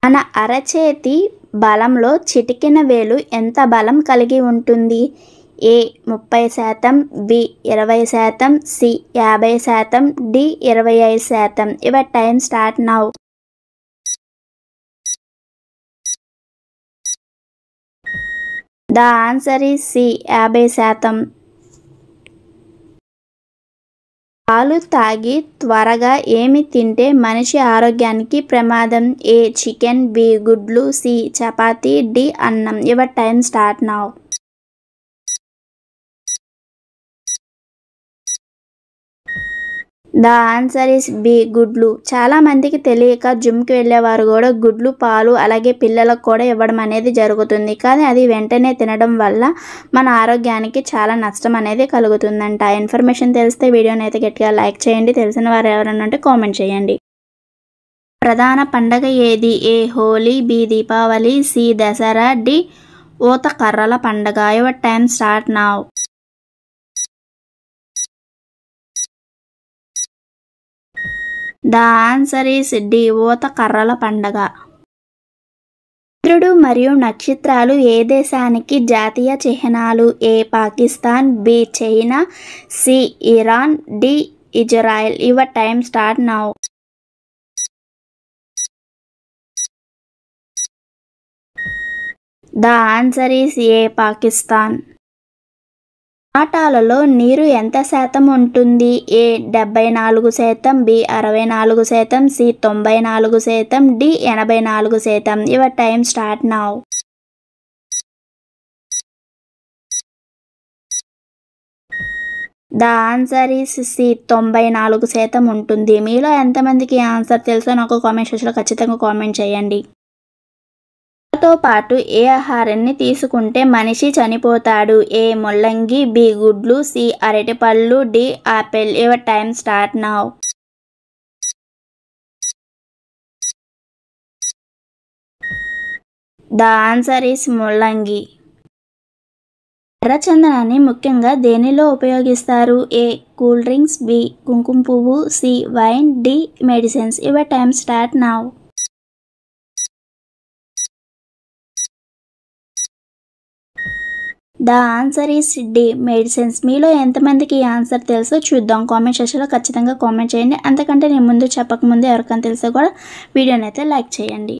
మన అరచేతి బలంలో చిటికెన వేలు ఎంత బలం కలిగి ఉంటుంది? A 30%, B 20%, C 50%, D 25%. Your time start now. The answer is C 50%. పాలు తాగి త్వరగా ఏమి తింటే మనిషి ఆరోగ్యానికి ప్రమాదం? ఏ చికెన్, బి గుడ్లు, సి చపాతీ, డి అన్నం. Your time start now. The answer is B గుడ్లు. చాలా మందికి తెలియక జిమ్కి వెళ్ళేవారు కూడా గుడ్లు, పాలు అలాగే పిల్లలకు కూడా ఇవ్వడం అనేది జరుగుతుంది. కానీ అది వెంటనే తినడం వల్ల మన ఆరోగ్యానికి చాలా నష్టం అనేది కలుగుతుందంట. ఇన్ఫర్మేషన్ తెలిస్తే వీడియోని అయితే గట్టిగా లైక్ చేయండి. తెలిసిన వారు ఎవరైనా ఉంటే కామెంట్ చేయండి. ప్రధాన పండగ ఏది? A Holi, B Deepavali, C Dasara, D ఊత కర్రల పండగ. Your time start now. The answer is D ఊత కర్రల పండగ. చంద్రుడు మరియు నక్షత్రాలు ఏ దేశానికి జాతీయ చిహ్నాలు? A Pakistan, B China, C Iran, D Israel. Your time start now. The answer is A Pakistan. టమాటాలలో నీరు ఎంత శాతం ఉంటుంది? A 74%, B 64%, C 94%, D 84%. Your time start now. The answer is C 94% ఉంటుంది. మీలో ఎంతమందికి ఆన్సర్ తెలుసో నాకు కామెంట్ సెక్షన్లో ఖచ్చితంగా కామెంట్ చేయండి. తో పాటు ఏ ఆహారాన్ని తీసుకుంటే మనిషి చనిపోతాడు? ఏ ముల్లంగి, బి గుడ్లు, సి అరటిపళ్ళు, D apple. Your time start now. The answer is ముల్లంగి. ఎర్రచందనాన్ని ముఖ్యంగా దేనిలో ఉపయోగిస్తారు? ఏ కూల్ డ్రింక్స్, బి కుంకుమ పువ్వు, C wine, D medicines. Your time start now. The answer is D medicines. మీలో ఎంతమందికి ఈ ఆన్సర్ తెలుసో చూద్దాం. కామెంట్ సెక్షన్లో ఖచ్చితంగా కామెంట్ చేయండి. అంతకంటే నేను ముందు చెప్పకముందు ఎవరికైనా తెలిస్తే కూడా వీడియోని అయితే లైక్ చేయండి.